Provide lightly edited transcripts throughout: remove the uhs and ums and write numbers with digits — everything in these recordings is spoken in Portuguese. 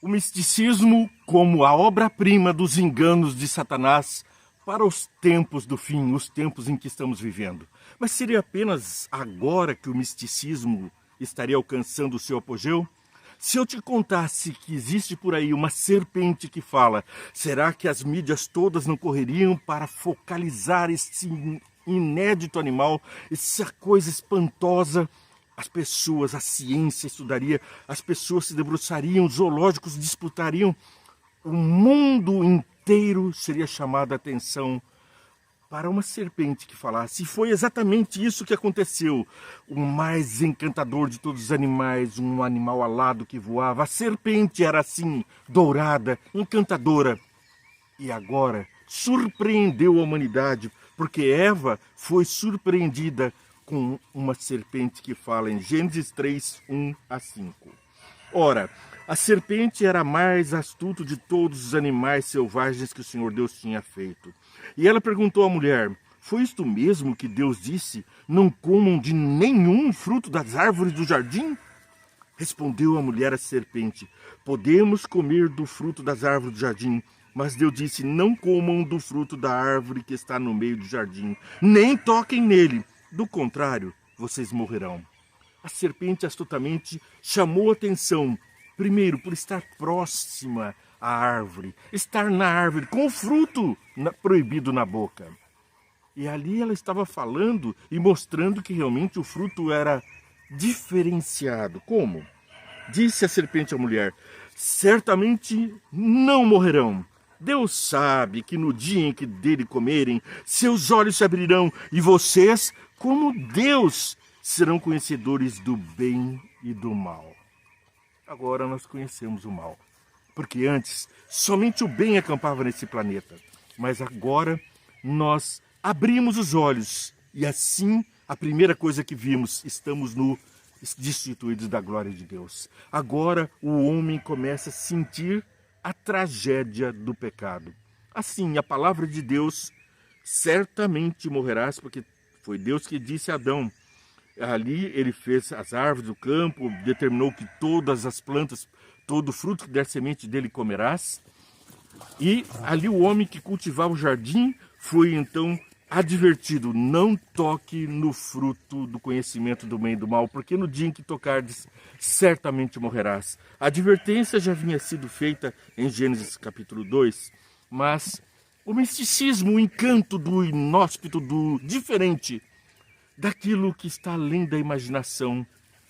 O misticismo como a obra-prima dos enganos de Satanás para os tempos do fim, os tempos em que estamos vivendo. Mas seria apenas agora que o misticismo estaria alcançando o seu apogeu? Se eu te contasse que existe por aí uma serpente que fala, será que as mídias todas não correriam para focalizar esse inédito animal, essa coisa espantosa? As pessoas, a ciência estudaria, as pessoas se debruçariam, os zoológicos disputariam, o mundo inteiro seria chamado a atenção para uma serpente que falasse. E foi exatamente isso que aconteceu. O mais encantador de todos os animais, um animal alado que voava. A serpente era assim, dourada, encantadora. E agora surpreendeu a humanidade, porque Eva foi surpreendida com uma serpente que fala em Gênesis 3, 1 a 5. Ora, a serpente era a mais astuta de todos os animais selvagens que o Senhor Deus tinha feito. E ela perguntou à mulher, foi isto mesmo que Deus disse, não comam de nenhum fruto das árvores do jardim? Respondeu a mulher à serpente, podemos comer do fruto das árvores do jardim, mas Deus disse, não comam do fruto da árvore que está no meio do jardim, nem toquem nele, do contrário, vocês morrerão. A serpente astutamente chamou atenção, primeiro por estar próxima à árvore, estar na árvore, com o fruto proibido na boca. E ali ela estava falando e mostrando que realmente o fruto era diferenciado. Como? Disse a serpente à mulher, certamente não morrerão. Deus sabe que no dia em que dele comerem, seus olhos se abrirão e vocês, como Deus, serão conhecedores do bem e do mal. Agora nós conhecemos o mal, porque antes somente o bem acampava nesse planeta. Mas agora nós abrimos os olhos e assim a primeira coisa que vimos, estamos destituídos da glória de Deus. Agora o homem começa a sentir a tragédia do pecado. Assim, a palavra de Deus, certamente morrerás, porque foi Deus que disse a Adão. Ali ele fez as árvores do campo, determinou que todas as plantas, todo fruto que der semente dele comerás. E ali o homem que cultivava o jardim foi então advertido, não toque no fruto do conhecimento do bem e do mal, porque no dia em que tocardes, certamente morrerás. A advertência já vinha sido feita em Gênesis capítulo 2, mas o misticismo, o encanto do inóspito, do diferente, daquilo que está além da imaginação,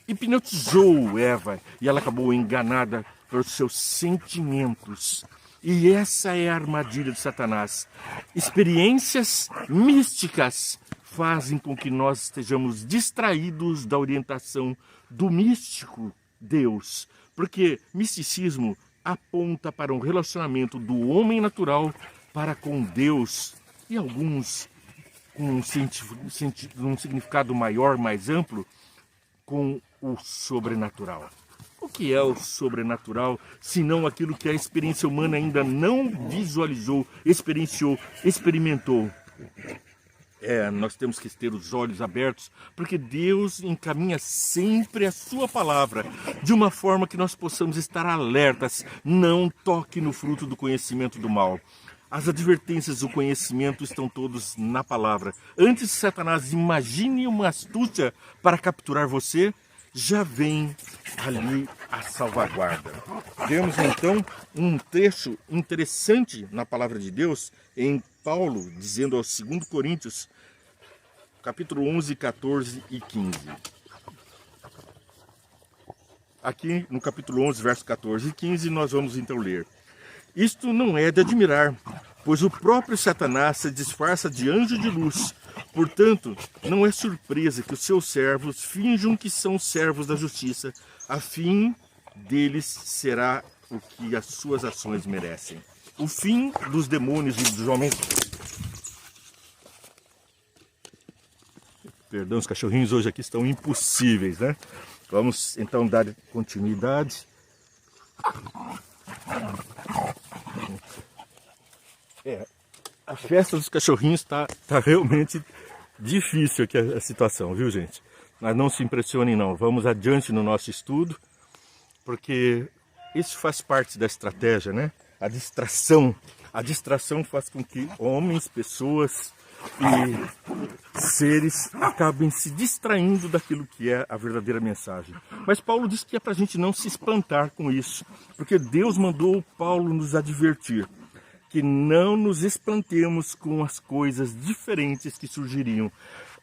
hipnotizou Eva e ela acabou enganada pelos seus sentimentos. E essa é a armadilha de Satanás. Experiências místicas fazem com que nós estejamos distraídos da orientação do místico Deus. Porque misticismo aponta para um relacionamento do homem natural para com Deus. E alguns com um significado maior, mais amplo, com o sobrenatural. O que é o sobrenatural, senão aquilo que a experiência humana ainda não visualizou, experienciou, experimentou? Nós temos que ter os olhos abertos, porque Deus encaminha sempre a sua palavra, de uma forma que nós possamos estar alertas, não toque no fruto do conhecimento do mal. As advertências do conhecimento estão todos na palavra. Antes que Satanás imagine uma astúcia para capturar você, já vem ali a salvaguarda. Vemos então um trecho interessante na palavra de Deus em Paulo, dizendo aos 2 Coríntios, capítulo 11, 14 e 15. Aqui no capítulo 11, versos 14 e 15, nós vamos então ler. Isto não é de admirar, pois o próprio Satanás se disfarça de anjo de luz. Portanto, não é surpresa que os seus servos finjam que são servos da justiça. A fim deles será o que as suas ações merecem. O fim dos demônios e dos homens... Perdão, os cachorrinhos hoje aqui estão impossíveis, né? Vamos então dar continuidade. A festa dos cachorrinhos tá realmente difícil aqui a situação, viu, gente? Mas não se impressionem não, vamos adiante no nosso estudo, porque isso faz parte da estratégia, né? A distração. A distração faz com que homens, pessoas e seres acabem se distraindo daquilo que é a verdadeira mensagem. Mas Paulo diz que é para a gente não se espantar com isso, porque Deus mandou Paulo nos advertir que não nos espantemos com as coisas diferentes que surgiriam.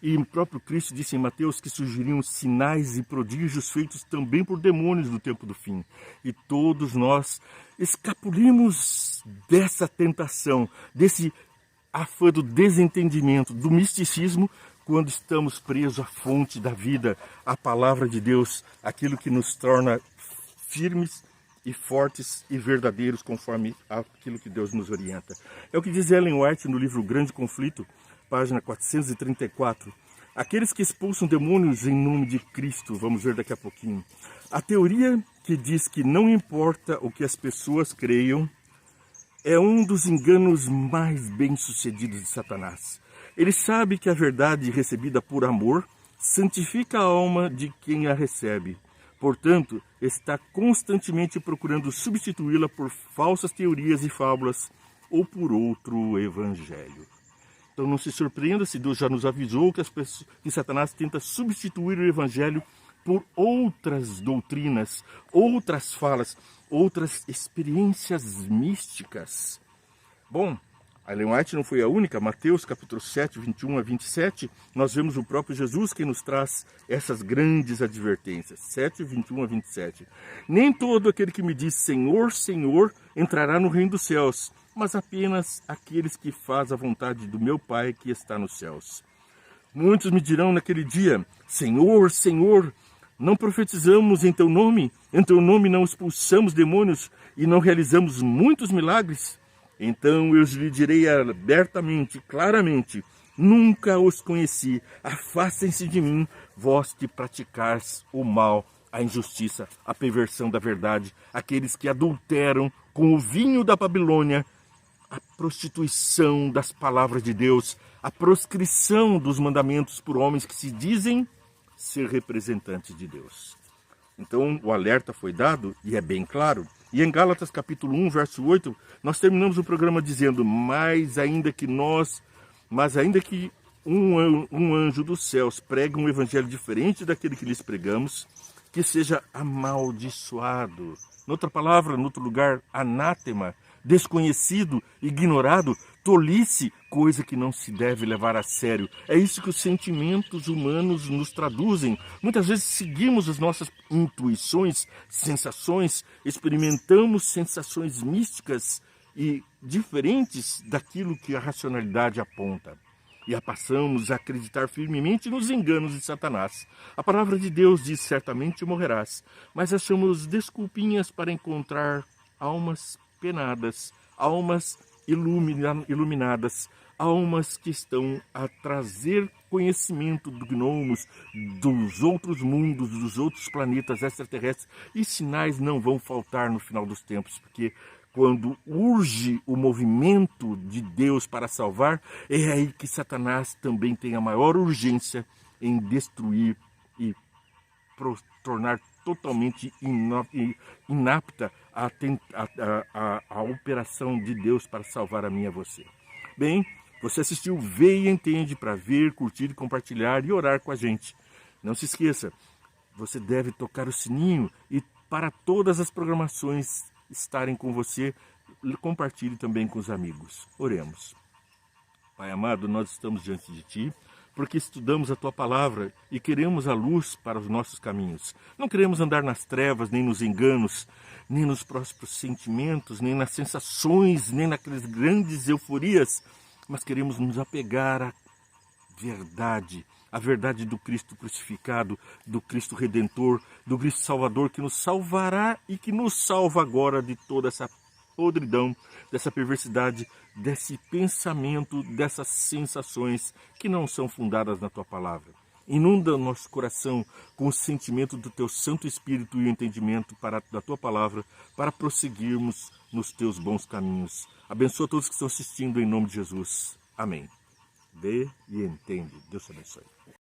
E o próprio Cristo disse em Mateus que surgiriam sinais e prodígios feitos também por demônios do tempo do fim. E todos nós escapulimos dessa tentação, desse afã do desentendimento, do misticismo, quando estamos presos à fonte da vida, à palavra de Deus, aquilo que nos torna firmes e fortes e verdadeiros conforme aquilo que Deus nos orienta. É o que diz Ellen White no livro Grande Conflito, página 434. Aqueles que expulsam demônios em nome de Cristo, vamos ver daqui a pouquinho. A teoria que diz que não importa o que as pessoas creiam é um dos enganos mais bem-sucedidos de Satanás. Ele sabe que a verdade recebida por amor santifica a alma de quem a recebe. Portanto, está constantemente procurando substituí-la por falsas teorias e fábulas ou por outro evangelho. Então não se surpreenda se Deus já nos avisou que Satanás tenta substituir o evangelho por outras doutrinas, outras falas, outras experiências místicas. Bom, a Ellen White não foi a única. Mateus capítulo 7, 21 a 27, nós vemos o próprio Jesus que nos traz essas grandes advertências. 7, 21 a 27. Nem todo aquele que me diz Senhor, Senhor, entrará no reino dos céus, mas apenas aqueles que fazem a vontade do meu Pai que está nos céus. Muitos me dirão naquele dia, Senhor, Senhor, não profetizamos em teu nome não expulsamos demônios e não realizamos muitos milagres? Então eu lhe direi abertamente, claramente, nunca os conheci, afastem-se de mim, vós que praticais o mal, a injustiça, a perversão da verdade, aqueles que adulteram com o vinho da Babilônia, a prostituição das palavras de Deus, a proscrição dos mandamentos por homens que se dizem ser representantes de Deus. Então o alerta foi dado e é bem claro. E em Gálatas capítulo 1, verso 8, nós terminamos o programa dizendo, mas ainda que um anjo dos céus pregue um evangelho diferente daquele que lhes pregamos, que seja amaldiçoado. Noutra palavra, noutro lugar, anátema, desconhecido, ignorado, tolice, coisa que não se deve levar a sério. É isso que os sentimentos humanos nos traduzem. Muitas vezes seguimos as nossas intuições, sensações, experimentamos sensações místicas e diferentes daquilo que a racionalidade aponta. E passamos a acreditar firmemente nos enganos de Satanás. A palavra de Deus diz, certamente morrerás, mas achamos desculpinhas para encontrar almas penadas, almas iluminadas, almas que estão a trazer conhecimento do gnomos, dos outros mundos, dos outros planetas extraterrestres, e sinais não vão faltar no final dos tempos, porque quando urge o movimento de Deus para salvar, é aí que Satanás também tem a maior urgência em destruir e tornar totalmente inapta a operação de Deus para salvar a mim e a você. Bem, você assistiu Vê e Entende para ver, curtir, compartilhar e orar com a gente. Não se esqueça, você deve tocar o sininho e para todas as programações estarem com você, compartilhe também com os amigos. Oremos. Pai amado, nós estamos diante de Ti, porque estudamos a Tua Palavra e queremos a luz para os nossos caminhos. Não queremos andar nas trevas, nem nos enganos, nem nos próprios sentimentos, nem nas sensações, nem naquelas grandes euforias, mas queremos nos apegar à verdade, a verdade do Cristo crucificado, do Cristo Redentor, do Cristo Salvador, que nos salvará e que nos salva agora de toda essa podridão, dessa perversidade, desse pensamento, dessas sensações que não são fundadas na Tua Palavra. Inunda o nosso coração com o sentimento do Teu Santo Espírito e o entendimento da Tua Palavra para prosseguirmos nos Teus bons caminhos. Abençoa todos que estão assistindo em nome de Jesus. Amém. Vê e entende. Deus te abençoe.